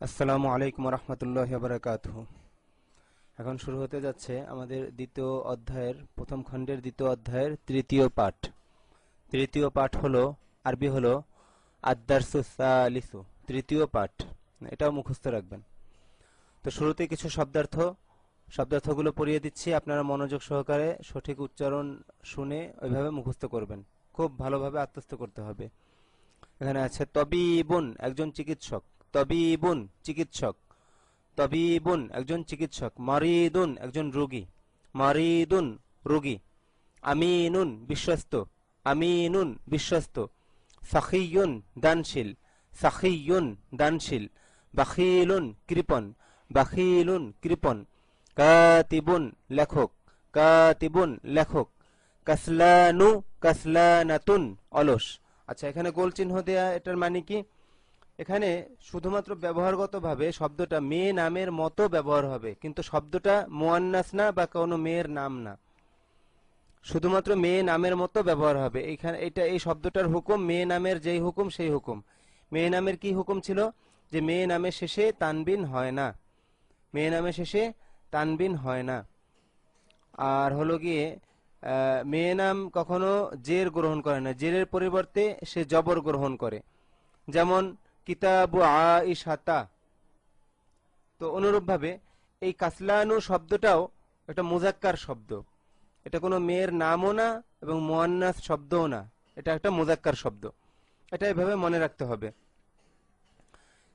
আসসালামু আলাইকুম রহমতুল্লাহ বারাকাতুহু। এখন শুরু হতে যাচ্ছে আমাদের দ্বিতীয় অধ্যায়ের প্রথম খণ্ডের দ্বিতীয় অধ্যায়ের তৃতীয় পাঠ। তৃতীয় পাঠ হলো আরবি হলো আদ-দারসু সালিসু, তৃতীয় পাঠ। এটাও মুখস্থ রাখবেন। তো শুরুতে কিছু শব্দার্থগুলো পড়িয়ে দিচ্ছি, আপনারা মনোযোগ সহকারে সঠিক উচ্চারণ শুনে ওইভাবে মুখস্থ করবেন। খুব ভালোভাবে আত্মস্থ করতে হবে। এখানে আছে তবিবুন, একজন চিকিৎসক। তবিবুন, চিকিৎসক। তবিবুন, একজন চিকিৎসক। মারিদুন, একজন রোগী। মারিদুন, রোগী। আমিনুন, বিশ্বস্ত। আমিনুন, বিশ্বস্ত। সাখিয়ুন, দানশীল। সাখিয়ুন, দানশীল। বাখিলুন, কৃপণ। বাখিলুন, কৃপণ। কাতিবুন, লেখক। কাতিবুন, লেখক। কাসলানু, কাসলানাতুন, অলস। আচ্ছা, এখানে গোল চিহ্ন দেয়া, এটার মানে কি? এখানে শুধুমাত্র ব্যবহারগতভাবে শব্দটা মেয়ে নামের মতো ব্যবহার হবে, কিন্তু শব্দটা মুয়ান্নাস না বা কোনো মেয়ের নাম না, শুধুমাত্র মেয়ে নামের মতো ব্যবহার হবে। এই শব্দটার হুকুম মেয়ে নামের যেই হুকুম সেই হুকুম। মেয়ে নামের কি হুকুম ছিল? যে মেয়ে নামের শেষে তানবিন হয় না। মেয়ে নামের শেষে তানবিন হয় না। আর হলো গিয়ে মেয়ে নাম কখনো জের গ্রহণ করে না, জেরের পরিবর্তে সে জবর গ্রহণ করে। যেমন কিতাবু আইশাতা। তো অনুরূপভাবে এই কাসলানু শব্দটাও একটা মুজাক্কার শব্দ। এটা কোনো মেয়ের নামও না এবং মুয়ান্নাস শব্দও না, এটা একটা মুজাক্কার শব্দ। এটা এভাবে মনে রাখতে হবে।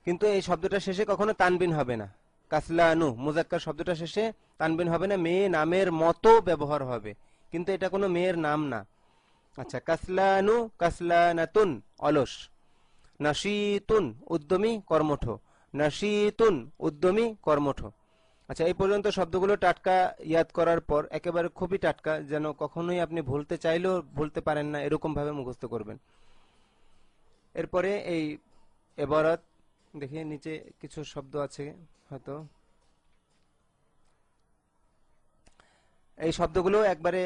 কিন্তু এই শব্দটা শেষে কখনো তানবিন হবে না। কাসলানু মুজাক্কার শব্দটা শেষে তানবিন হবে না, মেয়ে নামের মতো ব্যবহার হবে, কিন্তু এটা কোনো মেয়ের নাম না। আচ্ছা, কাসলানু, কাসলানাতুন, অলস। নাশিতুন, উদ্যমী, কর্মঠ। নাশিতুন, উদ্যমী, কর্মঠ। আচ্ছা, এই পর্যন্ত শব্দগুলো টাটকা ইয়াদ করার পর, একেবারে খুবই টাটকা, যেন কখনোই আপনি ভুলতে চাইলেও ভুলতে পারেন না, এরকম ভাবে মুখস্থ করবেন। এরপরে এই এবারত দেখি, নিচে কিছু শব্দ আছে হয়তো, এই শব্দগুলো একবারে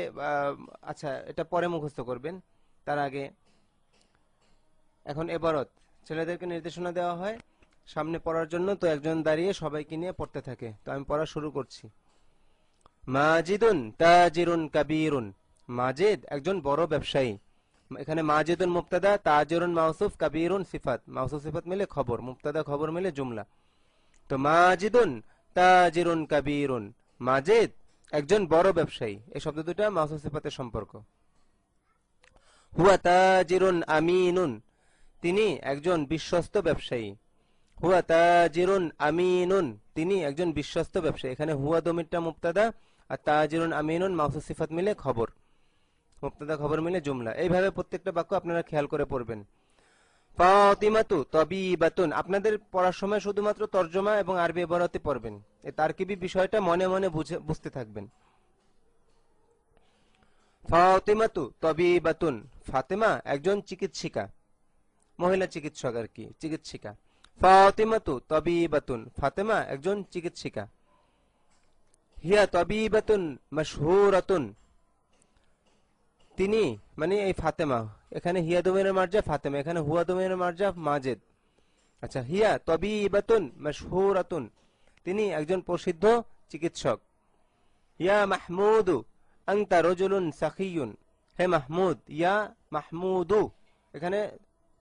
আচ্ছা, এটা পরে মুখস্থ করবেন। তার আগে এখন এবারত ছেলেদেরকে নির্দেশনা দেওয়া হয় সামনে পড়ার জন্য, তো একজন দাঁড়িয়ে সবাইকে নিয়ে পড়তে থাকে। তো আমি পড়া শুরু করছি। মাজিদুন তাজিরুন কাবীরুন। মাজিদ একজন বড় ব্যবসায়ী। এখানে মাজিদুন মুবতাদা, তাজিরুন মাউসুফ, কাবীরুন সিফাত। মাউসুফ সিফাত মিলে খবর, মুবতাদা খবর মিলে জুমলা। তো মাজিদুন তাজিরুন কাবীরুন, মাজিদ একজন বড় ব্যবসায়ী। এই শব্দ দুটো মাউসুফ সিফাতের সম্পর্ক। হুয়া তাজিরুন আমিনুন, তিনি একজন বিশ্বস্ত ব্যবসায়ী। হুয়া তাজিরুন আমিনুন, তিনি একজন বিশ্বস্ত ব্যবসায়ী। এখানে হুয়া দমিরটা মুবতাদা আর তাজিরুন আমিনুন মাউসুফ সিফাত মিলে খবর, মুবতাদা খবর মিলে জুমলা। এইভাবে প্রত্যেকটা বাক্য আপনারা খেয়াল করে পড়বেন। ফাতিমাতু তাবিবাতুন, আপনাদের পড়ার সময় শুধুমাত্র তরজমা এবং আরবি ইবারতে পড়বেন। এই তারকিবি বিষয়টা মনে মনে বুঝতে থাকবেন। ফাতিমাতু তাবিবাতুন, ফাতেমা একজন চিকিৎসিকা, মহিলা চিকিৎসক আর কি, চিকিৎসিকা। ফাতিমাতু তাবিবাতুন, ফাতেমা একজন চিকিৎসিকা। হিয়া তাবিবাতুন মাশহুরাতুন, তিনি মানে এই ফাতেমা, এখানে হিয়া দমিরের মার্জা ফাতেমা, এখানে হুয়া দমিরের মার্জা মাজেদ। আচ্ছা, হিয়া তাবিবাতুন মাশহুরাতুন, তিনি একজন প্রসিদ্ধ চিকিৎসক। ইয়া মাহমুদু আনতা রাজুলুন সাখিয়ুন, হে মাহমুদ। ইয়া মাহমুদু, এখানে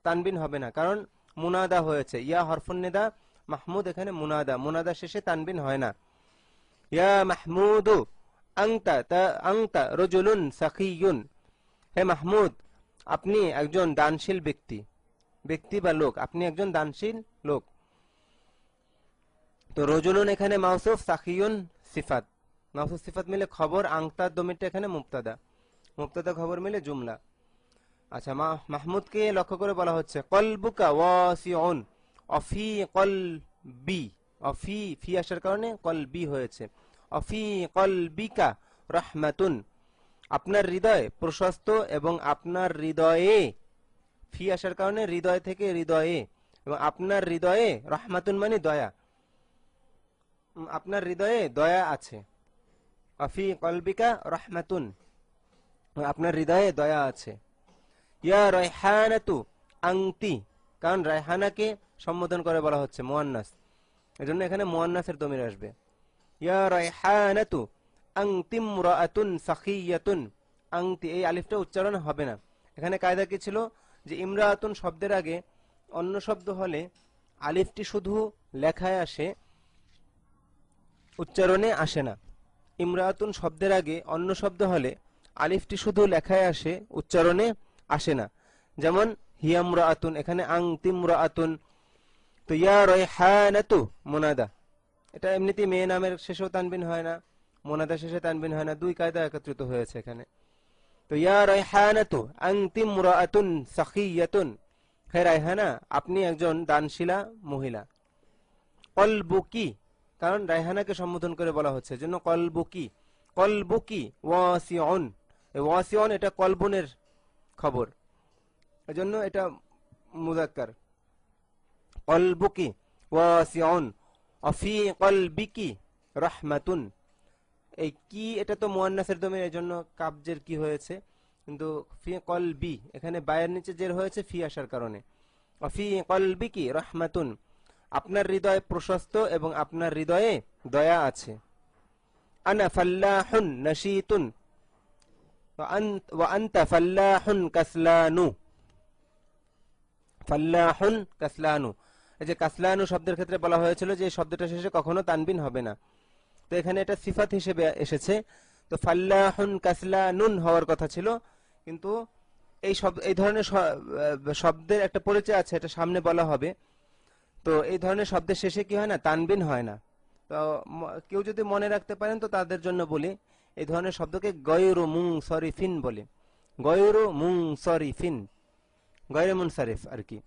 তানবিন হবে না, কারণ মুনাদা হয়েছে। ইয়া হরফুন নিদা, মাহমুদ এখানে মুনাদা, মুনাদা শেষে তানবিন হয় না। ইয়া মাহমুদু আনতা রাজুলুন সাখিয়ুন, হে মাহমুদ, আপনি একজন দানশীল ব্যক্তি। ব্যক্তি বা লোক, আপনি একজন দানশীল লোক। তো রজুলুন এখানে মাউসুফ, সাখিয়ুন সিফাত। মাউসুফ সিফাত মিলে খবর, আংতার দমিরটা এখানে মুবতাদা, মুবতাদা খবর মিলে জুমলা। আচ্ছা, মাহমুদকে লক্ষ্য করে বলা হচ্ছে কলবুকা ওয়াসিউন, অফি কলবি, অফি ফি আসার কারণে কলবি হয়েছে। অফি কলবিকা রহমাতুন, আপনার হৃদয় প্রশস্ত এবং আপনার হৃদয়ে, ফি আসার কারণে হৃদয় থেকে হৃদয়ে, এবং আপনার হৃদয়ে রহমাতুন মানে দয়া, আপনার হৃদয়ে দয়া আছে। অফি কলবিকা রহমাতুন, আপনার হৃদয়ে দয়া আছে। ইয়া রায়হানাতু আংতি, কারণ রায়হানাকে সম্বোধন করে বলা হচ্ছে মুয়ান্নাস। এজন্য এখানে মুয়ান্নাসের দমির আসবে। ইয়া রায়হানাতু আনতি ইমরাআতুন সাখিয়াতুন, আনতি এই আলিফটা উচ্চারণ হবে না। এখানে কায়দা কি ছিল যে ইমরাআতুন শব্দের আগে অন্য শব্দ হলে আলিফটি শুধু লেখায় আসে, উচ্চারণে আসে না। ইমরাআতুন শব্দের আগে অন্য শব্দ হলে আলিফটি শুধু লেখায় আসে, উচ্চারণে আসে না। যেমন হিয়া ইমরাআতুন, এখানে আনতি ইমরাআতুন। তো ইয়া রায়হানাতু মুনাদা, এটা এমনিতেই মেয়ে নামের শেষেও তানবিন হয় না, মুনাদা শেষে তানবিন হয় না, দুই কায়দা একত্রিত হয়েছে এখানে। তো ইয়া রায়হানাতু আনতি ইমরাআতুন সাখিয়াতুন, হে রায়হানা আপনি একজন দানশীলা মহিলা। কলবুকি, কারণ রায়হানাকে সম্বোধন করে বলা হচ্ছে জন্য কলবুকি, কলবুকি ওয়াসিউন, এই ওয়াসিউন এটা কলবুনের খবর, এজন্য এটা মুযাক্কার। কলবুকি ওয়াসিউন অফি কলবিকি রাহমাতুন, এই কি এটা তো মুয়ান্নাসের দমির, এজন্য কাবজের কি হয়েছে, কিন্তু ফি কলবি এখানে বায়ের নিচে জের হয়েছে ফি আসার কারণে। অফি কলবিকি রাহমাতুন, আপনার হৃদয় প্রশস্ত এবং আপনার হৃদয়ে দয়া আছে। আনা ফাল্লাহুন নাশীতুন ওয়া আনতা ফাল্লাহুন কাসলানু, ফাল্লাহুন কাসলানু, এই যে কাসলানু শব্দের ক্ষেত্রে বলা হয়েছিল যে এই শব্দটা শেষে কখনো তানবিন হবে না, তো এখানে এটা সিফাত হিসেবে এসেছে। তো ফাল্লাহুন কাসলানুন হওয়ার কথা ছিল, কিন্তু এই ধরনের শব্দের একটা পরিচয় আছে, এটা সামনে বলা হবে। তো এই ধরনের শব্দের শেষে কি হয় না, তানবিন হয় না। তো কেউ যদি মনে রাখতে পারেন তো তাদের জন্য বলি, এই ধরনের শব্দকে গয়রু মুনসরিফিন বলে, গয়রু মুনসরিফিন, গয়রু মুনসারিফ আর কি।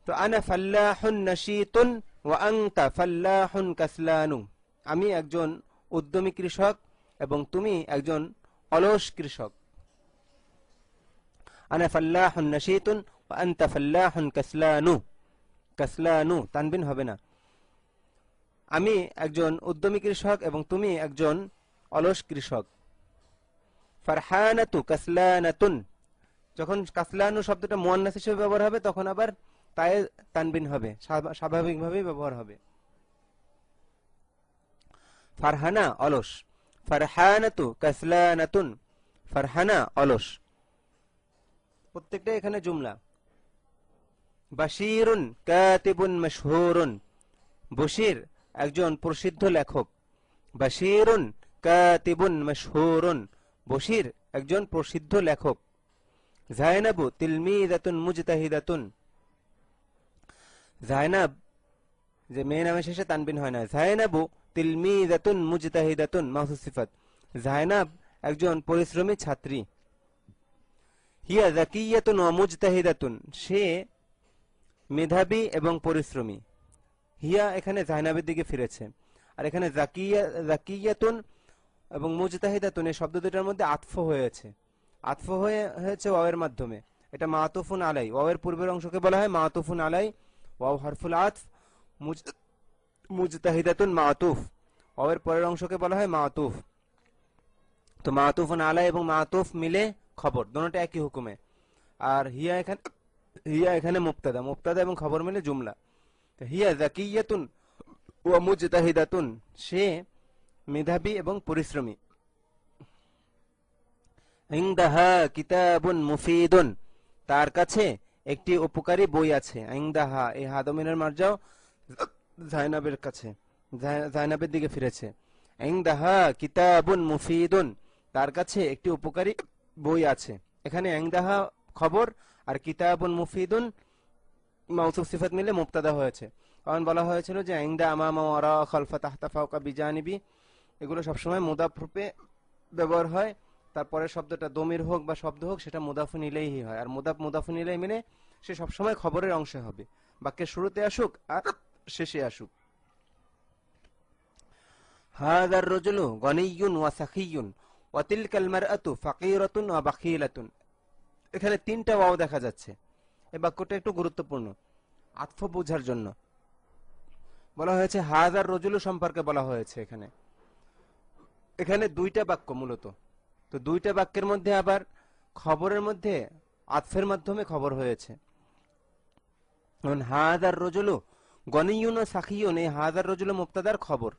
তো আনা ফাল্লাহুন নাশীতুন ওয়া আনতা ফাল্লাহুন কাসলানু, আমি একজন উদ্যমী কৃষক এবং তুমি একজন অলস কৃষক। আনা ফাল্লাহুন নাশীতুন ওয়া আনতা ফাল্লাহুন কাসলানু, কাসলানু তানবিন হবে না। আমি একজন উদ্যমী কৃষক এবং তুমি একজন অলস কৃষক। ফারহানাতু কাসলানাতুন, যখন কাসলানু শব্দটা মুয়ান্নাস হিসেবে ব্যবহার হবে তখন আবার তাই তানবিন হবে, স্বাভাবিকভাবেই ব্যবহার হবে। ফারহানা অলস, ফারহানাতু কাসলানাতুন, ফারহানা অলস, প্রত্যেকটা এখানে জুমলা। বাশিরুন কাতিবুন মাশহুরুন, বশির একজন প্রসিদ্ধ লেখক। বাশিরুন কাতিবুন মাশহুরুন, বশির একজন প্রসিদ্ধ লেখক। যায়নাবু তিলমিদাতুন মুজতাহিদাতুন, যায়নাব যে মেয়ে নামের শেষে তানবিন হয় না, যায়নাবু তিলমিদাতুন মুজতাহিদাতুন মাউসুফ সিফাত, যায়নাব একজন পরিশ্রমী ছাত্রী। হিয়া যাকিয়াতুন ওয়া মুজতাহিদাতুন, সে মেধাবী এবং পরিশ্রমী। হিয়া এখানে যায়নাবের দিকে ফিরেছে, আর এখানে যাকিয়াতুন এবং মুজতাহিদাতুন এই শব্দ দুটার মধ্যে আতফ হয়েছে, আতফ হয়েছে ওয়াওয়ের মাধ্যমে। এটা মাতুফুন আলাই, ওয়াওয়ের পূর্বের অংশকে বলা হয় মাতুফুন আলাই, ওয়াও হারফুল আতফ, মুজতাহিদাতুন মাতুফ, ওয়াওয়ের পরের অংশকে বলা হয় মাতুফ। তো মাতুফুন আলাই এবং মাতুফ মিলে খবর, দুটোটা একই হুকুমে। আর হিয়া এখানে মুবতাদা, মুবতাদা এবং খবর মিলে জুমলা। তো হিয়া যাকিয়াতুন ওয়া মুজতাহিদাতুন, সে মেধাবী এবং পরিশ্রমী। ইনদাহা কিতাবুন মুফিদুন, তার কাছে একটি উপকারী বই আছে। ইনদাহা এই হাদমিনের মার্জাও যায়নাবের কাছে, যায়নাবের দিকে ফিরেছে। ইনদাহা কিতাবুন মুফিদুন, তার কাছে একটি উপকারী বই আছে। এখানে ইনদাহা খবর আর কিতাবুন মুফিদুন মাউসুফ সিফাত মিলে মুবতাদা হয়েছে, কারণ বলা হয়েছিল যে ইনদা আমামা ওয়ারা খালফা তাহতা ফাওকা বিজানিবি, এগুলো সবসময় মুদাফ রূপে ব্যবহার হয়। তারপরে শব্দটা দমির হোক বা শব্দ হোক সেটা মুদাফুন ইলাইহি হয়, আর মুদাফুন ইলাইহি মিলে সে সবসময় খবরের অংশে হবে, বাক্যের শুরুতে আসুক আর শেষে আসুক। হাযার রাজুলু গনিয়্যুন ওয়া সাখিয়্যুন ওয়া তিলকাল মারআতু ফাকীরাতুন ওয়া বাখীলাতুন, এখানে তিনটা ওয়াও দেখা যাচ্ছে। এই বাক্যটা একটু গুরুত্বপূর্ণ, আতফ বোঝার জন্য বলা হয়েছে। হাযার রাজুলু সম্পর্কে বলা হয়েছে এখানে, এখানে দুইটা বাক্য মূলত। তো দুইটা বাক্যের মধ্যে আবার খবরের মধ্যে আতফের মাধ্যমে খবর হয়েছে। হাযার রাজুলু গনিয়ুন ও সাখিয়ুন এই হাযার রাজুল মুবতাদার খবর।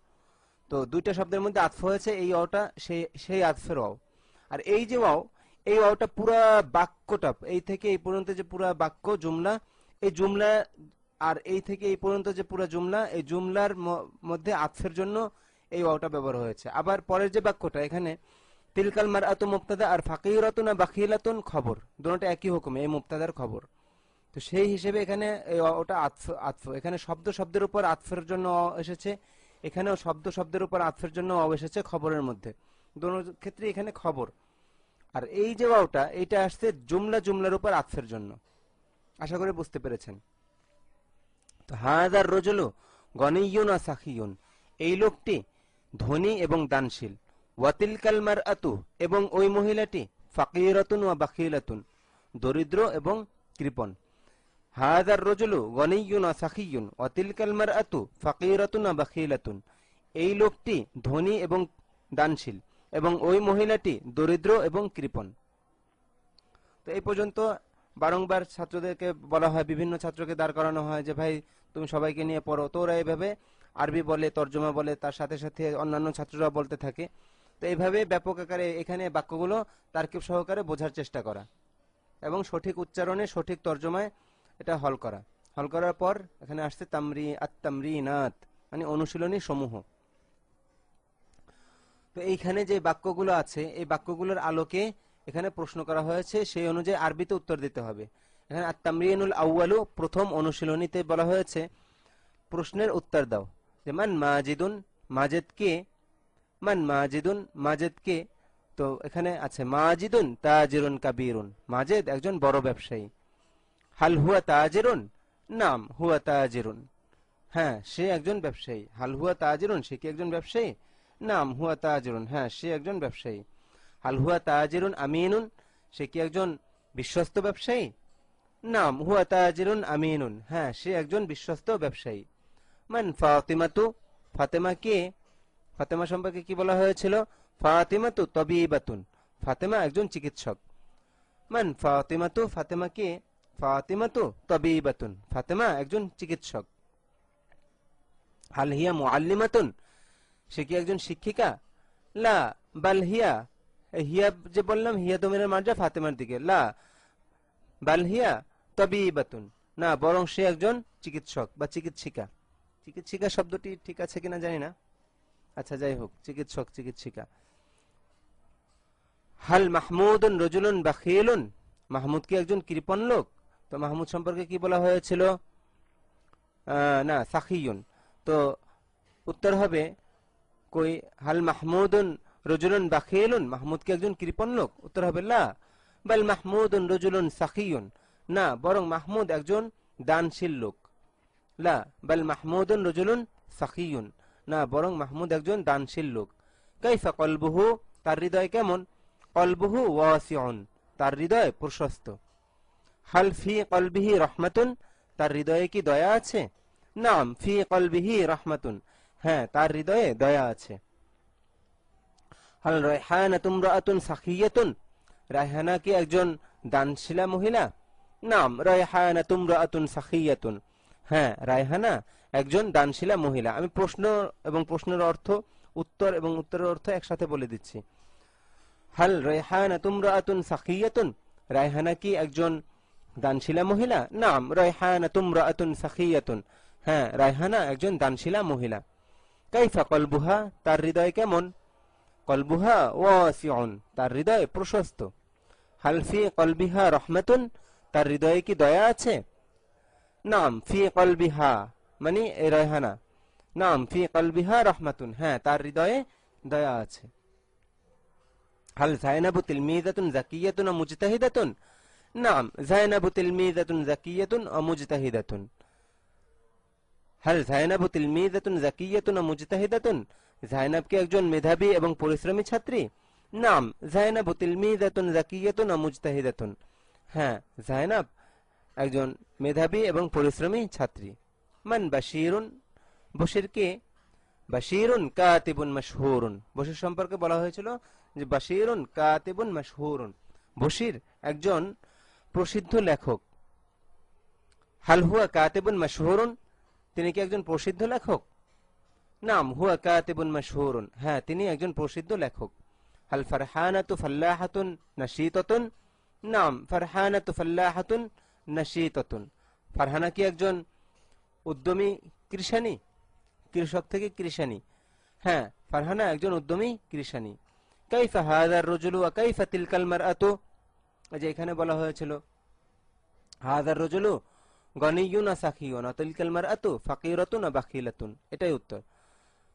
তো দুইটা শব্দের মধ্যে আতফ হয়েছে, এই ওয়াওটা সেই আতফের ওয়াও। আর এই যে ওয়াও, এই ওয়াওটা পুরা বাক্যটা এই থেকে এই পর্যন্ত যে পুরা বাক্য জুমলা, এই জুমলা আর এই থেকে এই পর্যন্ত যে পুরা জুমলা, এই জুমলার মধ্যে আতফের জন্য এই ওয়াওটা ব্যবহার হয়েছে। আবার পরের যে বাক্যটা এখানে তিলকাল মারআতু মুবতাদা আর ফাকিরাতুন বাখিলাতুন খবর, দুটোটা একই হুকুম, এই মুবতাদার খবর। তো সেই হিসেবে এখানে ওটা আতফ এখানে শব্দ শব্দের উপর আতফের জন্য এসেছে, এখানেও শব্দ শব্দের উপর আতফের জন্য এসেছে খবরের মধ্যে, দুটো ক্ষেত্রে এখানে খবর। আর এই যে ওয়াওটা এটা আসছে জুমলা জুমলার উপর আতফের জন্য। আশা করি বুঝতে পেরেছেন। তো হাযার রাজুলু গনিয়ুন ওয়া সাখিয়ুন, এই লোকটি ধনী এবং দানশীল। ওয়াতিলকাল মারআতু, এবং ওই মহিলাটি ফাকিরাতুন ওয়া বাখিলাতুন, দরিদ্র এবং কৃপণ। হাযার রাজুলু গনিয়ুন ওয়া সাখিয়ুন ওয়াতিলকাল মারআতু ফাকিরাতুন ওয়া বাখিলাতুন, এই লোকটি ধনী এবং দানশীল এবং ওই মহিলাটি দরিদ্র এবং কৃপণ। তো এই পর্যন্ত বারংবার ছাত্রদেরকে বলা হয়, বিভিন্ন ছাত্রকে দাঁড় করানো হয় যে ভাই তুমি সবাইকে নিয়ে পড়ো। তো ওরা এইভাবে আরবি বলে, তর্জমা বলে, তার সাথে সাথে অন্যান্য ছাত্ররা বলতে থাকে। তো এইভাবে ব্যাপক আকারে এখানে বাক্যগুলো তারকিব সহকারে বোঝার চেষ্টা করা এবং সঠিক উচ্চারণে সঠিক তর্জমায় এটা হল করা। হল করার পর এখানে আসছে তামরিনাত, মানে অনুশীলনী সমূহ। তো এইখানে যে বাক্যগুলো আছে এই বাক্যগুলোর আলোকে এখানে প্রশ্ন করা হয়েছে, সেই অনুযায়ী আরবিতে উত্তর দিতে হবে। এখানে আত-তামরিনুল আউয়ালু, প্রথম অনুশীলনীতে বলা হয়েছে প্রশ্নের উত্তর দাও। যে মান মাজিদুন, মাজেদ কে? মান মাজিদুন, মাজেদ কে? তো এখানে আছে মাজিদুন তাজিরুন কাবীরুন, মাজেদ একজন বড় ব্যবসায়ী। হাল হুয়া তাজিরুন? নাম হুয়া তাজিরুন, হ্যাঁ সে একজন ব্যবসায়ী। হাল হুয়া তাজিরুন, সে কি একজন ব্যবসায়ী? নাম হুয়া তাজিরুন, হ্যাঁ সে একজন ব্যবসায়ী। হাল হুয়া তাজিরুন আমিনুন, সে কি একজন বিশ্বস্ত ব্যবসায়ী? নাম হুয়া তাজিরুন আমিনুন, হ্যাঁ সে একজন বিশ্বস্ত ব্যবসায়ী। মান ফাতিমাতু, ফাতেমা কে? ফাতেমা সম্পর্কে কি বলা হয়েছিল? ফাতিমাতু তবিবাতুন, ফাতেমা একজন চিকিৎসক। মান ফাতিমাতু, ফাতেমা কে? ফাতিমাতু তবিবাতুন, ফাতেমা একজন চিকিৎসক। হাল হিয়া মুআল্লিমাতুন, সে কি একজন শিক্ষিকা? লা বাল হিয়া, হিয়া যে বললাম হিয়া দমিরের মার্জা ফাতেমার দিকে, লা বাল হিয়া তবিবাতুন, না বরং সে একজন চিকিৎসক বা চিকিৎসিকা। চিকিৎসিকা শব্দটি ঠিক আছে কিনা জানি না, আচ্ছা যাই হোক, চিকিৎসক চিকিৎসিকা। হাল মাহমুদুন রাজুলুন বাখিলুন, মাহমুদ কি একজন কৃপণ লোক? তো মাহমুদ সম্পর্কে কি বলা হয়েছিল? না সাখিয়ুন। তো উত্তর হবে কই হাল মাহমুদুন রাজুলুন বাখিলুন, মাহমুদ কি একজন কৃপণ লোক? উত্তর হবে লা বাল মাহমুদুন রাজুলুন সাখিয়ুন, না বরং মাহমুদ একজন দানশীল লোক। লা বাল মাহমুদুন রাজুলুন সাখিয়ুন, না বরং মাহমুদ একজন দানশীল লোক। কাইফা কলবুহু, তার হৃদয় কেমন? কলবুহু ওয়াসিউন, তার হৃদয় প্রশস্ত। হাল ফি কলবিহি রহমাতুন, তার হৃদয়ে কি দয়া আছে? নাম ফি কলবিহি রহমাতুন, হ্যাঁ তার হৃদয়ে দয়া আছে। হাল রায়হানাতুম রাআতুন সাখিয়াতুন, রায়হানা কি একজন দানশীলা মহিলা? নাম রায়হানাতুম রাআতুন সাখিয়াতুন, হ্যাঁ রায়হানা একজন দানশীলা মহিলা। আমি প্রশ্ন এবং প্রশ্নের অর্থ, উত্তর এবং উত্তরের অর্থ একসাথে বলে দিচ্ছি। হাল রায়হানাতুম রাআতুন সাখিয়াতুন, রায়হানা কি একজন দানশীলা মহিলা? নাম রায়হানাতুম রাআতুন সাখিয়াতুন, হ্যাঁ রায়হানা একজন দানশীলা মহিলা। কাইফা কলবুহা, তার হৃদয় কেমন? কলবুহা ওয়াসিউন, তার হৃদয় প্রশস্ত। হাল ফি কলবিহা রহমাতুন, তার হৃদয়ে কি দয়া আছে? নাম ফি কলবিহা, মানে এই রায়হানা, নাম ফি কলবিহা রহমাতুন, হ্যাঁ তার হৃদয়ে দয়া আছে। হাল যায়নাবু তিলমিযাতুন যাকিয়াতুন ওয়া মুজতাহিদাতুন, নাম যায়নাবু তিলমিযাতুন যাকিয়াতুন ওয়া মুজতাহিদাতুন। হাল যায়নাবু তিলমিযাতুন যাকিয়াতুন ওয়া মুজতাহিদাতুন, যায়নাব কি একজন মেধাবী এবং পরিশ্রমী ছাত্রী? নাম যায়নাবু তিলমিযাতুন যাকিয়াতুন ওয়া মুজতাহিদাতুন, হ্যাঁ যায়নাব একজন মেধাবী এবং পরিশ্রমী ছাত্রী। মান বাশীরুন, বশির কে? বাশীরুন কাতিবুন মাশহুরুন, বশির সম্পর্কে বলা হয়েছিল যে বাশীরুন কাতিবুন মাশহুরুন, বশির একজন প্রসিদ্ধ লেখক। হাল হুয়া কাতিবুন মাশহুরুন, তিনি কি একজন প্রসিদ্ধ লেখক? নাম হুয়া কাতিবুন মাশহুরুন, হ্যাঁ তিনি একজন প্রসিদ্ধ লেখক। হাল ফারহানাতু ফাল্লাহাতুন নাশীতাতুন, নাম ফারহানাতু ফাল্লাহাতুন নাশীতাতুন, ফারহানা কি একজন উদ্যমী কৃষানী, কৃষক থেকে কৃষানী? হ্যাঁ ফারহানা একজন উদ্যমী কৃষানী। কাইফা হাযার রাজুলু ওয়া কাইফা তিলকাল মারআতু, যে এখানে বলা হয়েছিল হাযার রাজুলু গনিয়ুন ওয়া সাখিয়ুন ওয়া তিলকাল মারআতু ফাকিরাতুন ওয়া বাখিলাতুন, এটাই উত্তর।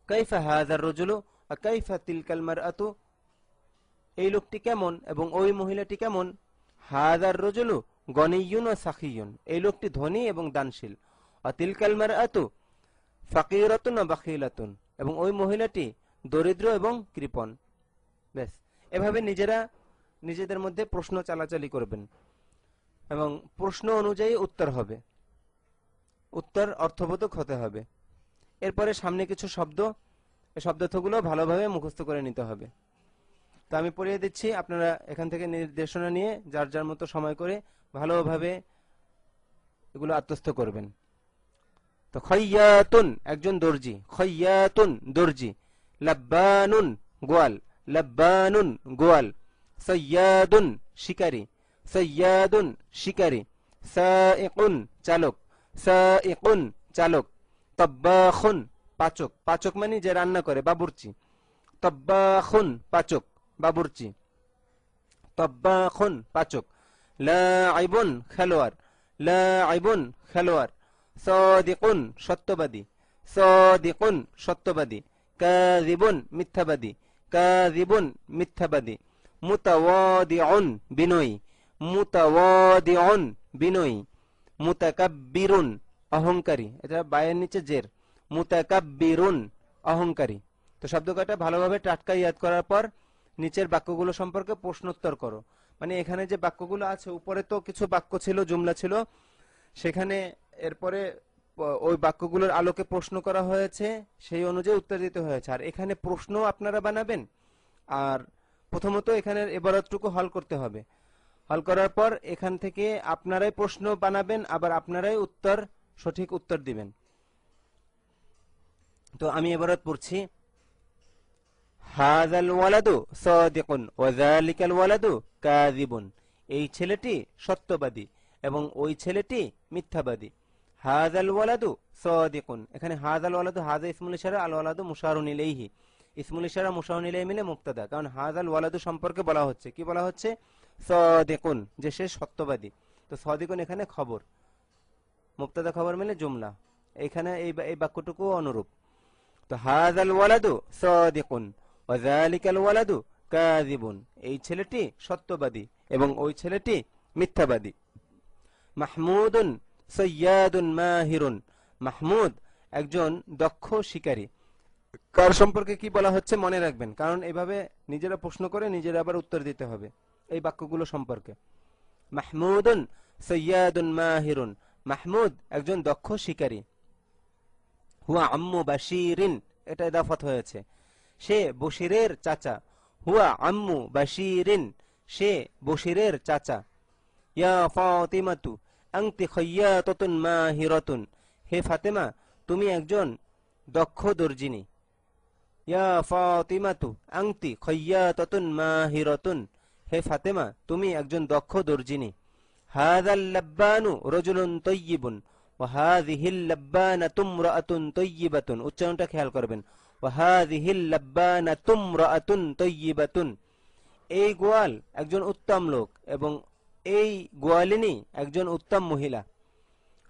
কাইফা হাযার রাজুলু ওয়া কাইফা তিলকাল মারআতু, এই লোকটি কেমন এবং ওই মহিলাটি কেমন? হাযার রাজুলু গনিয়ুন ওয়া সাখিয়ুন, এই লোকটি ধনী এবং দানশীল। ওয়া তিলকাল মারআতু ফাকিরাতুন ওয়া বাখিলাতুন, এবং ওই মহিলাটি দরিদ্র এবং কৃপণ। ব্যাস, এভাবে নিজেদের মধ্যে প্রশ্ন চালাচালি করবেন এবং প্রশ্ন অনুযায়ী উত্তর হবে, উত্তর অর্থবোধক হতে হবে। এরপরে সামনে কিছু শব্দ, এই শব্দার্থগুলো ভালোভাবে মুখস্থ করে নিতে হবে। তো আমি পড়িয়ে দিচ্ছি, আপনারা এখান থেকে নির্দেশনা নিয়ে যার যার মতো সময় করে ভালোভাবে এগুলো আত্মস্থ করবেন। তো খয়্যাতুন একজন দর্জি, খয়্যাতুন দর্জি। লাব্বানুন গোয়াল, লাব্বানুন গোয়াল। সাইয়াদুন শিকারী, সাইয়াদুন শিকারী। সাইকুন চালক, সাইকুন চালক। তাব্বাখুন পাচক, পাচক মানে যে রান্না করে, বাবুর্চি। তাব্বাখুন পাচক, বাবুর্চি। তাব্বাখুন পাচক। লাঈবুন খেলোয়াড়, লাঈবুন খেলোয়াড়। সাদিকুন সত্যবাদী, সাদিকুন সত্যবাদী। কাযিবুন মিথ্যাবাদী, কাযিবুন মিথ্যাবাদী। মুতাওয়াদিউন বিনয়ী, মুতাওয়াদিউন বিনয়ী। মুতাকাব্বিরুন অহংকারী, এটা বায়ের নিচে জের। মুতাকাব্বিরুন অহংকারী। তো শব্দ কয়টা ভালোভাবে টাটকা ইয়াদ করার পর নিচের বাক্যগুলো সম্পর্কে প্রশ্নোত্তর করো। মানে এখানে যে বাক্যগুলো আছে, উপরে তো কিছু বাক্য ছিল, জুমলা ছিল, সেখানে এরপরে ওই বাক্যগুলোর আলোকে প্রশ্ন করা হয়েছে, সেই অনুযায়ী উত্তর দিতে হয়েছে। আর এখানে প্রশ্ন আপনারা বানাবেন, আর প্রথমত এখানের ইবারতটুকু হল করতে হবে। হল করার পর এখান থেকে আপনারাই প্রশ্ন বানাবেন, আবার আপনারাই উত্তর, সঠিক উত্তর দিবেন। তো আমি ইবারত পড়ছি। হাযাল ওয়ালাদু সাদিকুন ওয়া যালিকাল ওয়ালাদু কাযিবুন, এই ছেলেটি সত্যবাদী এবং ওই ছেলেটি মিথ্যাবাদী। হাযাল ওয়ালাদু সাদিকুন, এখানে হাযাল ওয়ালাদু, হাযা ইসমুল ইশারা, আল ওয়ালাদু মুশারুন ইলাইহি। ইসমুল ইশারা মুশারুন ইলাইহি মিলে মুবতাদা, কারণ হাযাল ওয়ালাদু সম্পর্কে বলা হচ্ছে, কি বলা হচ্ছে? সাদিকুন, যে সে সত্যবাদী। তো সাদিকুন এখানে খবর, মুবতাদা খবর মিলে জুমলা। এখানে এই বাক্যটুকু অনুরূপ। তো হাযাল ওয়ালাদু সাদিকুন ওয়া যালিকাল ওয়ালাদু কাযিবুন, এই ছেলেটি সত্যবাদী এবং ওই ছেলেটি মিথ্যাবাদী। মাহমুদুন সাইয়াদুন মাহিরুন, মাহমুদ একজন দক্ষ শিকারী। কার সম্পর্কে কি বলা হচ্ছে মনে রাখবেন, কারণ এইভাবে নিজেরা প্রশ্ন করে নিজেরা আবার উত্তর দিতে হবে এই বাক্যগুলো সম্পর্কে। মাহমুদুন সাইয়াদুন মাহিরুন, মাহমুদ একজন দক্ষ শিকারী। হুয়া আম্মু বাশিরিন, এটা ইদাফাত হয়েছে, সে বশিরের চাচা। হুয়া আম্মু বাশিরিন, সে বশিরের চাচা। ইয়া ফাতিমাতু আনতি খায়্যাতাতুন মাহিরাতুন, হে ফাতেমা তুমি একজন দক্ষ দর্জিনী। ইয়া ফাতিমাতু আনতি খায়্যাতাতুন মাহিরাতুন, হে ফাতেমা তুমি একজন দক্ষ দর্জিনী। হাযাল লাব্বানু রাজুলুন তাইয়্যিবুন ওয়া হাযিহিল লাব্বানাতু ইমরাআতুন তাইয়্যিবাতুন, উচ্চারণটা খেয়াল করবেন। ওয়া হাযিহিল লাব্বানাতু ইমরাআতুন তাইয়্যিবাতুন, এই গোয়াল একজন উত্তম লোক এবং এই গোয়ালিনী একজন উত্তম মহিলা।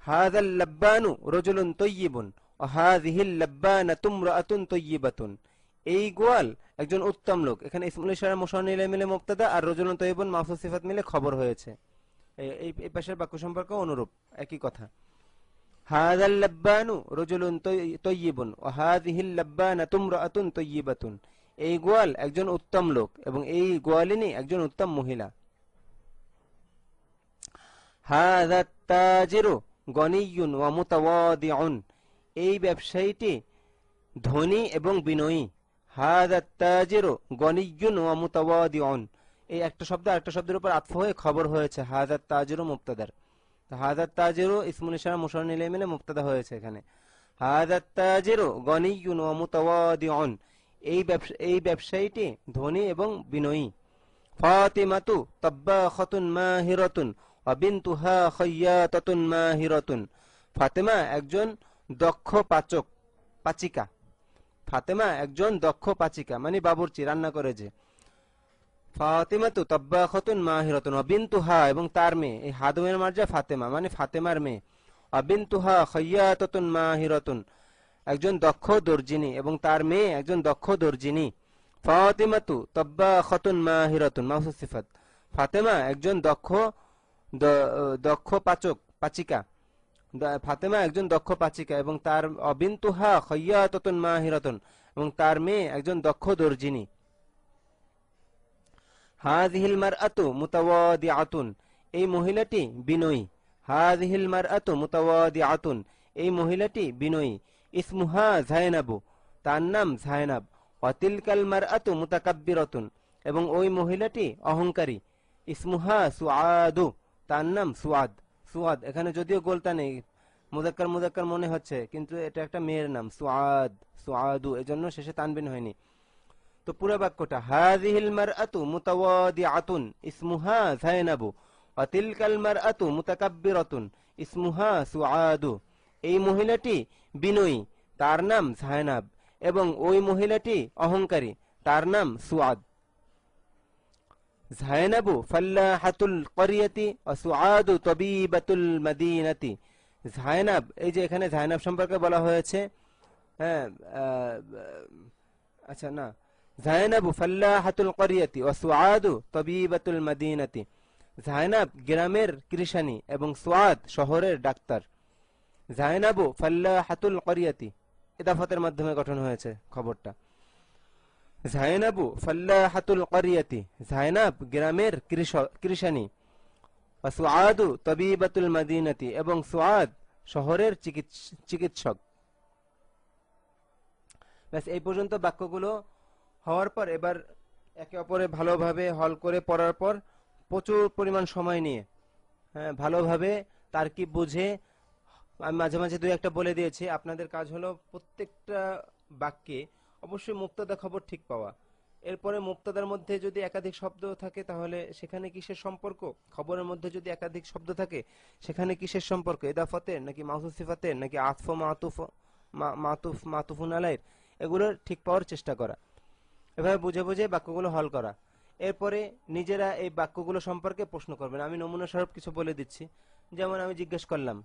হাযাল লাব্বানু রাজুলুন তাইয়্যিবুন ওয়া হাযিহিল লাব্বানাতু ইমরাআতুন তাইয়্যিবাতুন, এই গোয়াল একজন উত্তম লোক। এখানে ইসমুল ইশারা মুশারুন ইলাইহি মিলে মুবতাদা, আর রাজুলুন তাইয়্যিবুন মাফুস সিফাত মিলে খবর হয়েছে। এই পাশের বাক্য সম্পর্কে অনুরূপ, একই কথা। হাযাল লাব্বানু রাজুলুন তাইয়্যিবুন ওয়া হাযিহিল লাব্বানাতু ইমরাআতুন তাইয়্যিবাতুন, এই গোয়াল একজন উত্তম লোক এবং এই গোয়ালিনী একজন উত্তম মহিলা। হাযাত তাজিরু গনিয়্যুন ওয়া মুতাওয়াদিউন, এই ব্যবসায়ীটি ধনী এবং বিনয়ী। হাযাত তাজিরু গনিয়্যুন ওয়া মুতাওয়াদিউন, এই একটা শব্দ আরেকটা শব্দের উপর আতফ হয়ে খবর হয়েছে হাযাত তাজিরু মুবতাদার। হাযাত তাজিরু ইসমুল ইশারা মুশারুন ইলাইহি মিলে মুবতাদা হয়েছে এখানে। হাযা আত-তাজিরু গনিয়্যুন ওয়া মুতাওয়াদিউন, এই ব্যবসায়ীটি ধনী এবং বিনয়ী। ফাতিমাতু তাব্বাখাতুন মাহিরাতুন ওয়া বিনতুহা খায়্যাতাতুন মাহিরাতুন, ফাতেমা একজন দক্ষ পাচিকা। ফাতেমা একজন দক্ষ পাচিকা মানে বাবুর্চি, রান্না করে যে। ফাতিমাতু তাব্বাখাতুন মাহিরাতুন ওয়া বিনতুহা, এবং তার মেয়ে, এই হাদমের মার্জা ফাতেমা মানে ফাতেমার মেয়ে। ওয়া বিনতুহা খায়্যাতাতুন মাহিরাতুন, একজন দক্ষ দর্জিনী এবং তার মেয়ে একজন দক্ষ দর্জিনী। ফাতিমাতু তাব্বাখাতুন মাহিরাতুন মাওসুফ সিফাত, ফাতেমা একজন দক্ষ পাচিকা। ফাতেমা একজন দক্ষ পাচিকা এবং তার বিনতুহা খায়্যাতাতুন মাহিরাতুন, এবং তার মেয়ে একজন দক্ষ দর্জিনী। হাযিহিল মারআতু মুতাওয়াদিআতুন, এই মহিলাটি বিনয়ী। হাযিহিল মারআতু মুতাওয়াদিআতুন, এই মহিলাটি বিনয়ী। ইসমুহা যায়নাবু, তার নাম যায়নাব। ওয়া তিলকাল মারআতু মুতাকাব্বিরাতুন, এবং ওই মহিলাটি অহংকারী। ইসমুহা সুআদু, তার নাম সুআদ। সুআদ এখানে যদিও গোলতা নেই, মুযাক্কার মনে হচ্ছে, কিন্তু এটা একটা মেয়ের নাম সুআদ, সুআদু, এজন্য শেষে তানবিন হয়নি। তো পুরো বাক্যটা হাযিহিল মারআতু মুতাওয়াদিআতুন ইসমুহা যায়নাবু ওয়া তিলকাল মারআতু মুতাকাব্বিরাতুন ইসমুহা সুআদু, এই মহিলাটি বিনয়ী, তার নাম যায়নাব, এবং ওই মহিলাটি অহংকারী, তার নাম সুআদ। যায়নাবু ফাল্লাহাতুল ক্বরিয়াতি ওয়া সুআদু তাবিবাতুল মদিনাতি, যায়নাব, এই যে এখানে যায়নাব সম্পর্কে বলা হয়েছে, হ্যাঁ, আচ্ছা না, যায়নাবু ফাল্লাহাতুল ক্বরিয়াতি ওয়া সুআদু তাবিবাতুল মদিনাতি, যায়নাব গ্রামের কৃষানী এবং সুআদ শহরের ডাক্তার। যায়নাবু ফাল্লাহাতুল ক্বরিয়াতি, ইদাফাতের মাধ্যমে গঠন হয়েছে খবরটা। যায়নাবু ফাল্লাহাতুল ক্বরিয়াতি, যায়নাব গ্রামের কৃষানী। ওয়া সুআদু তাবিবাতুল মদিনাতি, এবং সুআদ শহরের চিকিৎসক। ব্যাস, এই পর্যন্ত বাক্যগুলো হওয়ার পর এবার একে অপরে ভালোভাবে হল করে পড়ার পর প্রচুর পরিমাণ সময় নিয়ে, হ্যাঁ, ভালোভাবে তারকিব বুঝে, আমি মাঝে মাঝে দুই একটা বলে দিয়েছি, আপনাদের কাজ হলো প্রত্যেকটা বাক্যে অবশ্যই মুবতাদা খবর ঠিক পাওয়া। এরপরে মুবতাদার মধ্যে যদি একাধিক শব্দ থাকে তাহলে সেখানে কিসের সম্পর্ক, খবরের মধ্যে যদি একাধিক শব্দ থাকে সেখানে কিসের সম্পর্ক, ইদাফাতের নাকি মাউসুফ সিফাতের নাকি আতফ মাতুফুন আলাইহির, এগুলো ঠিক পাওয়ার চেষ্টা করা। এভাবে বুঝে বুঝে বাক্যগুলো হল করা। এরপরে নিজেরা এই বাক্যগুলো সম্পর্কে প্রশ্ন করবেন। আমি নমুনা স্বরূপ কিছু বলে দিচ্ছি। যেমন আমি জিজ্ঞেস করলাম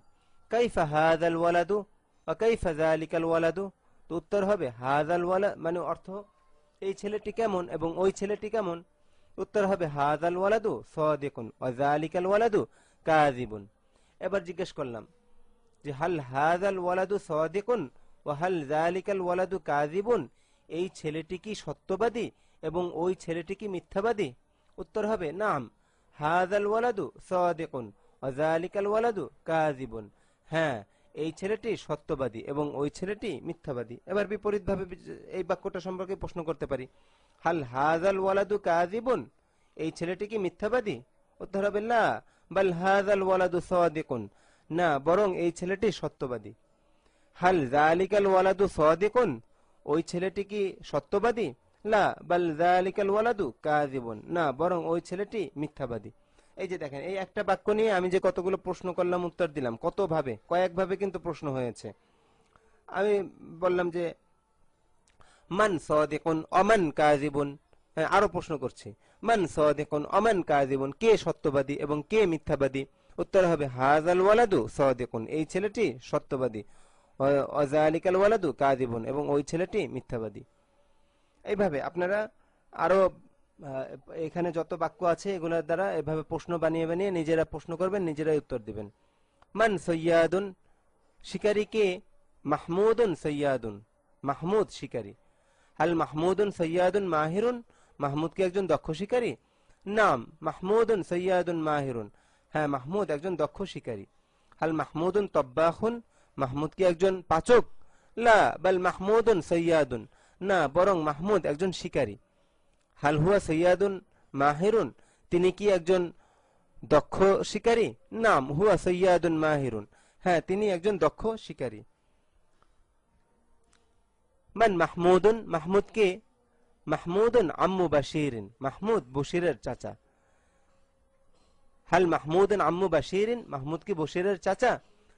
কাইফা হাযাল ওয়ালাদু ওয়া কাইফা যালিকাল ওয়ালাদু, তো উত্তর হবে হাযাল ওয়ালাদ মানে অর্থ এই ছেলেটি কেমন এবং ওই ছেলেটি কেমন। উত্তর হবে হাযাল ওয়ালাদু সাদিকুন ওয়া যালিকাল ওয়ালাদু কাযিবুন। এবার জিজ্ঞেস করলাম যে হাল হাযাল ওয়ালাদু সাদিকুন ওয়া হাল যালিকাল ওয়ালাদু কাযিবুন, এই ছেলেটি কি সত্যবাদী এবং ওই ছেলেটি কি মিথ্যাবাদী। উত্তর হবে নাম, হাযাল ওয়ালাদু সাদিকুন ওয়া যালিকাল ওয়ালাদু কাযিবুন, হ্যাঁ, এই ছেলেটি সত্যবাদী এবং ওই ছেলেটি মিথ্যাবাদী। এবার বিপরীতভাবে এই বাক্যটা সম্পর্কে প্রশ্ন করতে পারি, হাল হাযাল ওয়ালাদু কাযিবুন, এই ছেলেটি কি মিথ্যাবাদী। উত্তর হবে লা বাল হাযাল ওয়ালাদু সাদিকুন, না বরং এই ছেলেটি সত্যবাদী। হাল যালিকাল ওয়ালাদু সাদিকুন, ওই ছেলেটি কি সত্যবাদী। লা বাল যালিকাল ওয়ালাদু কাযিবুন, না বরং ওই ছেলেটি মিথ্যাবাদী। এই যে দেখেন, এই একটা বাক্য নিয়ে আমি যে কতগুলো প্রশ্ন করলাম, উত্তর দিলাম, কত ভাবে, কয়েকভাবে কিন্তু প্রশ্ন হয়েছে। আমি বললাম যে মান সাদিকুন অমান কাযিবুন, হ্যাঁ, আরো প্রশ্ন করছি, মান সাদিকুন অমান কাযিবুন, কে সত্যবাদী এবং কে মিথ্যাবাদী। উত্তর হবে হাযাল ওয়ালাদু সাদিকুন, এই ছেলেটি সত্যবাদী, ওয়া যালিকাল ওয়ালাদু কাযিবুন, এবং ওই ছেলেটি মিথ্যাবাদী। এইভাবে আপনারা আরো এখানে যত বাক্য আছে এগুলোর দ্বারা এভাবে প্রশ্ন বানিয়ে বানিয়ে নিজেরা প্রশ্ন করবেন, নিজেরাই উত্তর দিবেন। মান সৈয়াদুন, শিকারী কে। মাহমুদুন সৈয়াদুন, মাহমুদ শিকারী। হাল মাহমুদুন সৈয়াদুন মাহিরুন, মাহমুদ কি একজন দক্ষ শিকারী। নাম মাহমুদুন সৈয়াদুন মাহিরুন, হ্যাঁ, মাহমুদ একজন দক্ষ শিকারী। হাল মাহমুদুন তব্বাখুন, মাহমুদ কি একজন পাচক। লা বাল মাহমুদুন সৈয়াদুন, না বরং মাহমুদ একজন শিকারী। হাল হুয়া সৈয়াদুন মাহিরুন, তিনি কি একজন দক্ষ শিকারী। নাম হুয়া সৈয়াদুন মাহিরুন, হ্যাঁ, তিনি একজন দক্ষ শিকারী। মান মাহমুদুন, মাহমুদ কে? মাহমুদুন আম্মু বাশিরিন, মাহমুদ বশিরের চাচা। হাল মাহমুদুন আম্মু বাশিরিন, মাহমুদ কি বশিরের চাচা?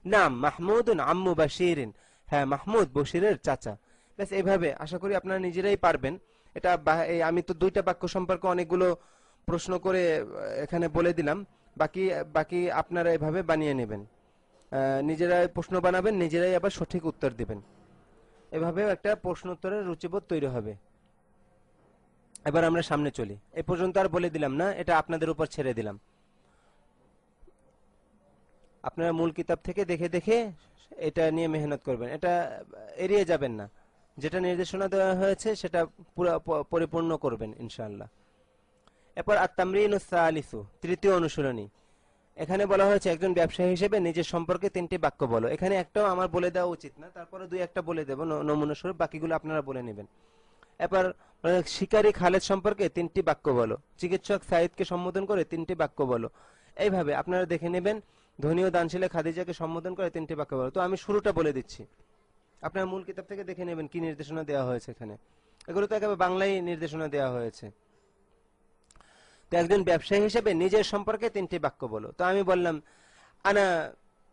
নাম মাহমুদুন আম্মু বাশিরিন, হ্যাঁ মাহমুদ বশিরের চাচা। ব্যাস এইভাবে আশা করি আপনারা নিজেরাই পারবেন। এটা আমি তো দুইটা বাক্য সম্পর্কে অনেকগুলো প্রশ্ন করে এখানে বলে দিলাম, বাকি বাকি আপনারা এভাবে বানিয়ে নেবেন, নিজেরাই প্রশ্ন বানাবেন, নিজেরাই আবার সঠিক উত্তর দিবেন। এভাবেও একটা প্রশ্ন উত্তরের রুচিবোধ তৈরি হবে। এবার আমরা সামনে চলি। এই পর্যন্ত আর বলে দিলাম না, এটা আপনাদের উপর ছেড়ে দিলাম। আপনারা মূল কিতাব থেকে দেখে দেখে এটা নিয়ে মেহনত করবেন, এটা এড়িয়ে যাবেন না। যেটা নির্দেশনা দেওয়া হয়েছে সেটা পুরো পরিপূর্ণ করবেন ইনশাআল্লাহ। এরপর আত-তামরিনুস সালিসু, তৃতীয় অনুশীলনী। এখানে বলা হয়েছে একজন ব্যবসায়ী হিসেবে নিজের সম্পর্কে 3টি বাক্য বলো। এখানে একটাও আমার বলে দেওয়া উচিত না, তারপরে দুই একটা বলে দেব নমুনা স্বরূপ, বাকিগুলো আপনারা বলে নেবেন। এরপর শিকারী খালেদ সম্পর্কে 3টি বাক্য বলো। চিকিৎসক সাইদকে সম্বোধন করে 3টি বাক্য বলো। এইভাবে আপনারা দেখে নেবেন। ধনী ও দানশীলে খাদিজাকে সম্বোধন করে 3টি বাক্য বলো। তো আমি শুরুটা বলে দিচ্ছি, আপনার মূল কিতাব থেকে দেখে নেবেন কি নির্দেশনা দেওয়া হয়েছে এখানে। এগুলো তো একেবারে বাংলায় নির্দেশনা দেওয়া হয়েছে। তো একজন ব্যবসায়ী হিসেবে নিজের সম্পর্কে 3টি বাক্য বলো। তো আমি বললাম আনা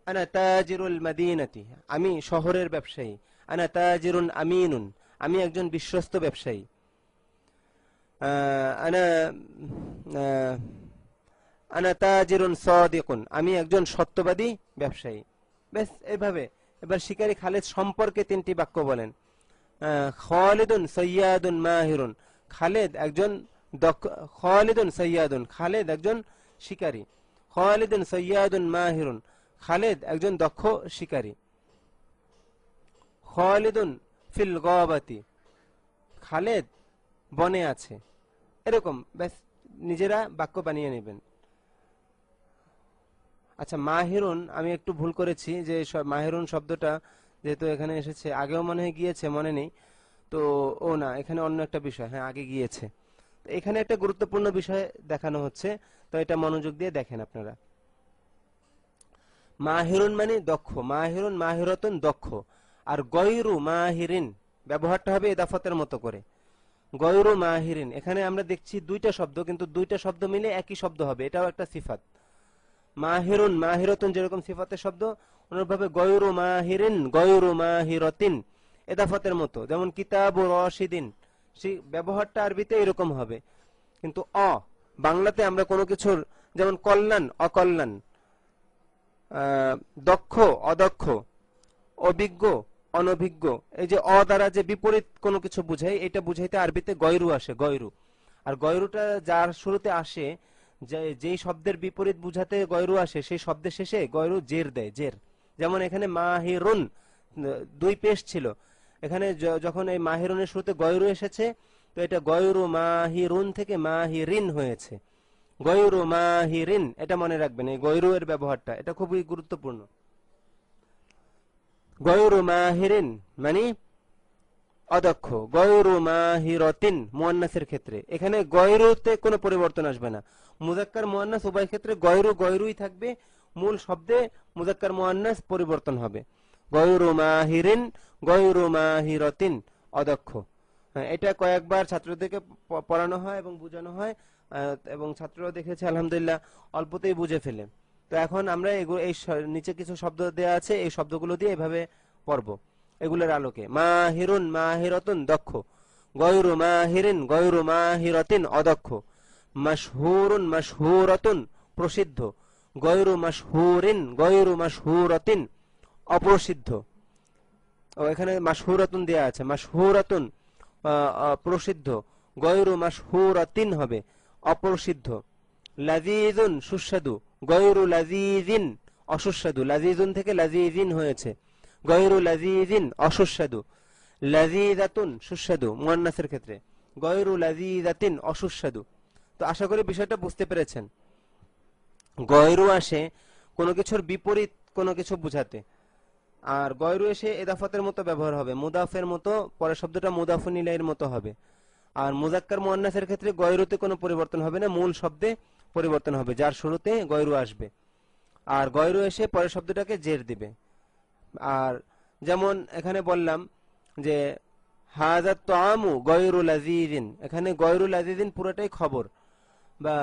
আনা তাজিরুল মাদিনাতি, আমি শহরের ব্যবসায়ী। আনা তাজিরুন আমিনুন, আমি একজন বিশ্বস্ত ব্যবসায়ী। আনা আনা তাজিরুন সাদিকুন, আমি একজন সত্যবাদী ব্যবসায়ী। বেশ এইভাবে। এবার শিকারী খালেদ সম্পর্কে 3টি বাক্য বলেন। খালিদুন সাইয়াদুন মাহিরুন, খালেদ একজন দক্ষ। খালিদুন সাইয়াদুন, খালেদ একজন শিকারী। খালিদুন সাইয়াদুন মাহিরুন, খালেদ একজন দক্ষ শিকারী। খালিদুন ফিল গাবাতি, খালেদ বনে আছে। এরকম ব্যাস নিজেরা বাক্য বানিয়ে নেবেন। আচ্ছা, মাহিরুন আমি একটু ভুল করেছি, যে মাহিরুন শব্দটা যেহেতু এখানে এসেছে, আগেও মনে হয় গিয়েছে, মনে নেই তো। ও না, এখানে অন্য একটা বিষয়, হ্যাঁ আগে গিয়েছে। এখানে একটা গুরুত্বপূর্ণ বিষয় দেখানো হচ্ছে, তো এটা মনোযোগ দিয়ে দেখেন আপনারা। মাহিরুন মানে দক্ষ, মাহিরুন মাহিরতুন দক্ষ। আর গয়রু মাহিরিন ব্যবহারটা হবে ইদাফতের মতো করে। গয়রু মাহিরিন, এখানে আমরা দেখছি দুইটা শব্দ, কিন্তু দুইটা শব্দ মিলে একই শব্দ হবে, এটাও একটা সিফাত। মাহিরুন মাহিরতুন যেরকম সিফাতের শব্দ, অনুরূপভাবে গয়রু মাহিরিন গয়রু মাহিরতিন ইদাফতের মতো। যেমন কিতাবু রশিদিন, সেই ব্যবহারটা আরবিতে এরকম হবে। কিন্তু বাংলাতে আমরা কোনো কিছুর, যেমন কল্যাণ অকল্যাণ, দক্ষ অদক্ষ, অভিজ্ঞ অনভিজ্ঞ, এই যে দ্বারা যে বিপরীত কোনো কিছু বুঝাই, এটা বুঝাইতে আরবিতে গয়রু আসে, গয়রু। আর গয়রুটা যার শুরুতে আসে, যেই শব্দের বিপরীত বুঝাতে গয়রু আসে, সেই শব্দের শেষে গয়রু জের দেয়, জের। যেমন এখানে মাহিরুন, দুই পেশ ছিল, এখানে যখন এই মাহিরুনের শুরুতে গয়রু এসেছে, তো এটা গয়রু মাহিরুন থেকে মাহিরিন হয়েছে। গয়রু মাহিরিন, এটা মনে রাখবেন, এই গয়রু এর ব্যবহারটা এটা খুবই গুরুত্বপূর্ণ। গয়রু মাহিরিন মানে অদক্ষ। গয়রু মাহিরতিন মুয়ান্নাসের ক্ষেত্রে এখানে গয়রুতে কোনো পরিবর্তন আসবে না। মুজাক্কার মুয়ান্নাস উভয় ক্ষেত্রে গয়রু গয়রুই থাকবে, মূল শব্দে মুজাক্কার মুয়ান্নাস পরিবর্তন হবে। গয়রু মাহিরিন গয়রু মাহিরতিন অদক্ষ। এটা কয়েকবার ছাত্রদেরকে পড়ানো হয় এবং বোঝানো হয়, এবং ছাত্ররা দেখেছে আলহামদুলিল্লাহ অল্পতেই বুঝে ফেলে। তো এখন আমরা এই নিচে কিছু শব্দ দেওয়া আছে, এই শব্দগুলো দিয়ে এভাবে পড়ব এগুলোর আলোকে। মাহিরুন মাহিরতুন দক্ষ, গয়রু মাহিরিন গয়রু মাহিরতিন অদক্ষ, মাশহুরুন মাশহুরাতুন প্রসিদ্ধ, গয়রু মাশহুরিন গয়রু মাশহুরাতিন অপ্রসিদ্ধ। ও এখানে মাশহুরাতুন দেয়া আছে, মাশহুরাতুন প্রসিদ্ধ, গয়রু মাশহুরাতিন হবে অপ্রসিদ্ধ। লাযীযুন সুস্বাদু, গয়রু লাযীযিন অসুস্বাদু, লাযীযুন থেকে লাযীযিন হয়েছে, গয়রু লাযীযিন অসুস্বাদু। লাযীযাতুন সুস্বাদু মুয়ান্নাসের ক্ষেত্রে, গয়রু লাযীযাতিন অসুস্বাদু। তো আশা করি বিষয়টা বুঝতে পেরেছেন। গয়রু আসে কোনো কিছুর বিপরীত কোনো কিছু বুঝাতে, আর গয়রু এসে ইদাফাতের মতো ব্যবহার হবে, মুদাফের মতো, পরের শব্দটা মুদাফুন ইলাইহির মতো হবে। আর মুজাক্কার মুয়ান্নাসের ক্ষেত্রে গয়রুতে কোনো পরিবর্তন হবে না, মূল শব্দে পরিবর্তন হবে, যার শুরুতে গয়রু আসবে। আর গয়রু এসে পরের শব্দটাকে জের দিবে। আর যেমন এখানে বললাম যে হাযা তাআমু গায়রু লাযীযিন, এখানে গায়রু লাযীযিন পুরোটাই খবর, বা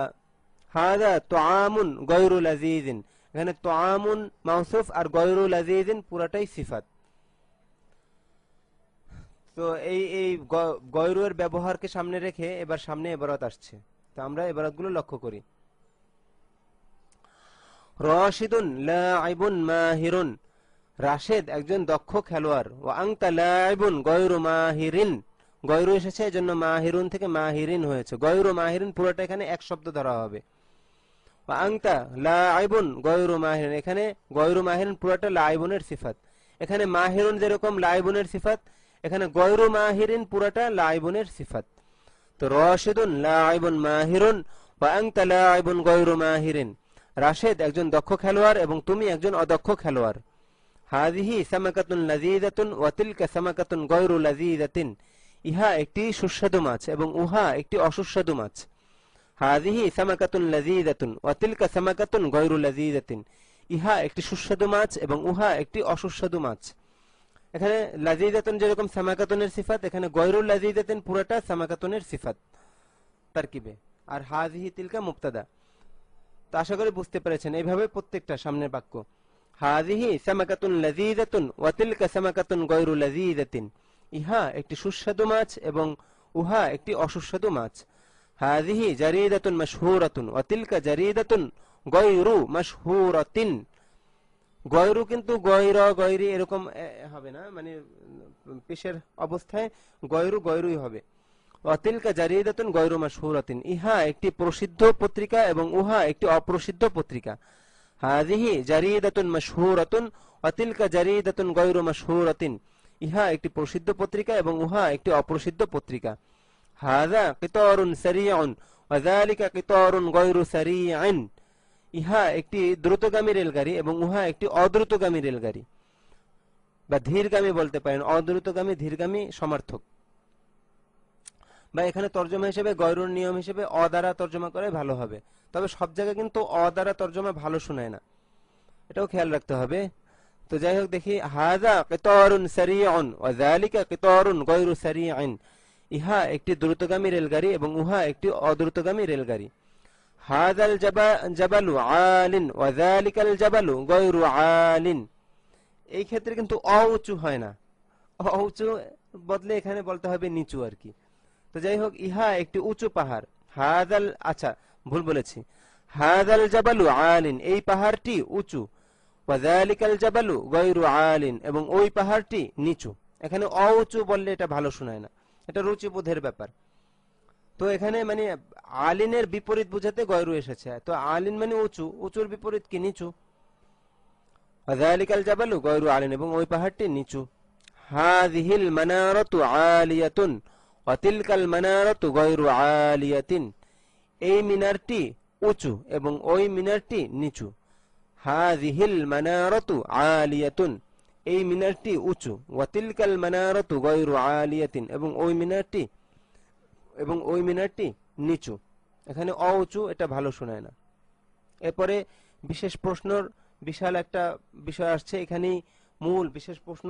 হাযা তাআমুন গায়রু লাযীযিন, এখানে তাআমুন মাউসুফ আর গায়রু লাযীযিন পুরোটাই সিফাত। তো এই গয়রু এর ব্যবহারকে সামনে রেখে এবার সামনে ইবারত আসছে। তো আমরা ইবারতগুলো লক্ষ্য করি। রাশিদুন লাঈবুন মাহিরুন, রাশেদ একজন দক্ষ খেলোয়াড়। ওয়া আনতা লাঈবুন গায়রু মাহিরিন, গয়রু এসেছে এজন্য মাহিরুন থেকে মাহিরিন হয়েছে। গয়রু মাহিরিন পুরোটা এখানে এক শব্দ ধরা হবে। ওয়া আনতা লাঈবুন গায়রু মাহিরিন, এখানে গায়রু মাহিরিন পুরোটা লাঈবুনের সিফাত। এখানে মাহিরুন যেরকম লাঈবুনের সিফাত, এখানে গায়রু মাহিরিন পুরোটা লাঈবুনের সিফাত। তো রাশিদুন লাঈবুন মাহিরুন ওয়া আনতা লাঈবুন গায়রু মাহিরিন, রাশেদ একজন দক্ষ খেলোয়াড় এবং তুমি একজন অদক্ষ খেলোয়াড়। হাযিহি সামাকাতুন লাযীযাতুন ওয়া তিলকা সামাকাতুন গায়রু লাযীযাতিন, ইহা একটি সুস্বাদু মাছ এবং উহা একটি অসুস্বাদু মাছ। হাযিহি সামাকাতুন লাযীযাতুন ওয়া তিলকা সামাকাতুন গায়রু লাযীযাতিন, ইহা একটি সুস্বাদু মাছ এবং উহা একটি অসুস্বাদু মাছ। এখানে লাযীযাতুন যেরকম সামাকাতুনের সিফাত, এখানে গায়রু লাযীযাতিন পুরোটা সামাকাতুনের সিফাত তারকিবে, আর হাযিহি তিলকা মুবতাদা। তো আশা করি বুঝতে পেরেছেন। এইভাবে প্রত্যেকটা সামনের বাক্য, হাযিহি সামাকাতুন লাযীযাতুন ওয়া তিলকা সামাকাতুন গায়রু লাযীযাতিন, ইহা একটি সুস্বাদু মাছ এবং উহা একটি অসুস্বাদু মাছ। হাযিহি জারিদাতুন মাশহুরাতুন ওয়া তিলকা জারিদাতুন গায়রু মাশহুরাতিন, গয়রু কিন্তু গয়রা গয়রি এরকম হবে না, মানে পেশের অবস্থায় গয়রু গয়রুই হবে। অতিলকা জারিদাতুন গায়রু মাশহুরাতিন, ইহা একটি প্রসিদ্ধ পত্রিকা এবং উহা একটি অপ্রসিদ্ধ পত্রিকা। হাযিহি জারিদাতুন মাশহুরাতুন অতিলকা জারিদাতুন গায়রু মাশহুরাতিন, ইহা একটি প্রসিদ্ধ পত্রিকা এবং উহা একটি অপ্রসিদ্ধ পত্রিকা। হাযা কিতারুন সারিউন ওয়া যালিকা কিতারুন গায়রু সারিইন, ইহা একটি দ্রুতগামী রেলগাড়ি এবং উহা একটি অদ্রুতগামী রেলগাড়ি, বা ধীরগামী বলতে পারেন, অদ্রুতগামী ধীরগামী সমার্থক। বা এখানে তর্জমা হিসেবে গয়রুর নিয়ম হিসেবে অ দ্বারা তর্জমা করে ভালো হবে, তবে সব জায়গায় কিন্তু অ দ্বারা তর্জমা ভালো শোনায় না, এটাও খেয়াল রাখতে হবে। তো যাই হোক দেখি, হাযা কিতারুন সারিউন ওয়া যালিকা কিতারুন গায়রু সারিইন, ইহা একটি দ্রুতগামী রেলগাড়ি এবং উহা একটি অদ্রুতগামী রেলগাড়ি। হাযাল জাবালু আলিন ওয়া যালিকাল জাবালু গায়রু আলিন, এই ক্ষেত্রে কিন্তু অ উঁচু হয় না, অ উঁচু বদলে এখানে বলতে হবে নিচু আর কি। তো যাই হোক, ইহা একটি উঁচু পাহাড়। হাযাল, আচ্ছা ভুল বলেছি, হাযাল জাবালু আলিন, এই পাহাড়টি উঁচু। ওয়া যালিকাল জাবালু গায়রু আলিন, এবং ওই পাহাড়টি নিচু। এখানে অ উঁচু বললে এটা ভালো শোনায় না, এটা রুচিবোধের ব্যাপার। তো এখানে মানে আলিনের বিপরীত বুঝাতে গয়রু এসেছে। তো আলিন মানে উঁচু, উঁচুর বিপরীত কি? নিচু। ওয়া যালিকাল জাবালু গায়রু আলিন, এবং ওই পাহাড়টি নিচু। হাযিহিল মানারাতু আলিয়াতুন ওয়া তিলকাল মানারাতু গায়রু আলিয়াতিন, এই মিনারটি উঁচু এবং ওই মিনারটি নিচু। হাযিহিল মানারাতু আলিয়াতুন, এই মিনারটি উঁচু। ওয়া তিলকাল মানারাতু গায়রু আলিয়াতিন, এবং ওই মিনারটি নিচু। এখানে অ উঁচু, এটা ভালো শোনায় না। এরপরে বিশেষ প্রশ্নর বিশাল একটা বিষয় আসছে। এখানেই মূল বিশেষ প্রশ্ন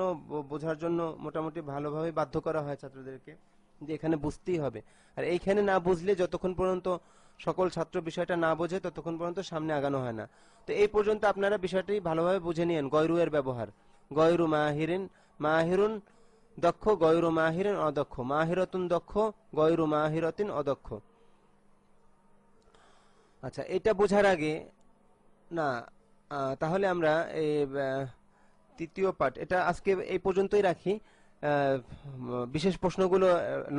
বোঝার জন্য মোটামুটি ভালোভাবে বাধ্য করা হয় ছাত্রদেরকে, যে এখানে বুঝতেই হবে। আর এইখানে না বুঝলে, যতক্ষণ পর্যন্ত সকল ছাত্র বিষয়টা না বোঝে ততক্ষণ পর্যন্ত সামনে আগানো হয় না। তো এই পর্যন্ত আপনারা বিষয়টি ভালোভাবে বুঝে নিয়েন। গয়রু এর ব্যবহার, গয়রু মাহিরিন, মাহিরুন দক্ষ, গয়রু মাহিরিন অদক্ষ, মাহিরাতুন দক্ষ, গয়রু মাহিরাতিন অদক্ষ। আচ্ছা, এটা বোঝার আগে না, তাহলে আমরা এই তৃতীয় পাঠ এটা আজকে এই পর্যন্তই রাখি। বিশেষ প্রশ্নগুলো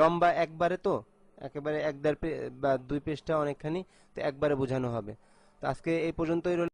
লম্বা একবারে, তো একেবারে এক দেড় বা দুই পৃষ্ঠা অনেকখানি, তো একবারে বোঝানো হবে। তো আজকে এই পর্যন্তই রইল।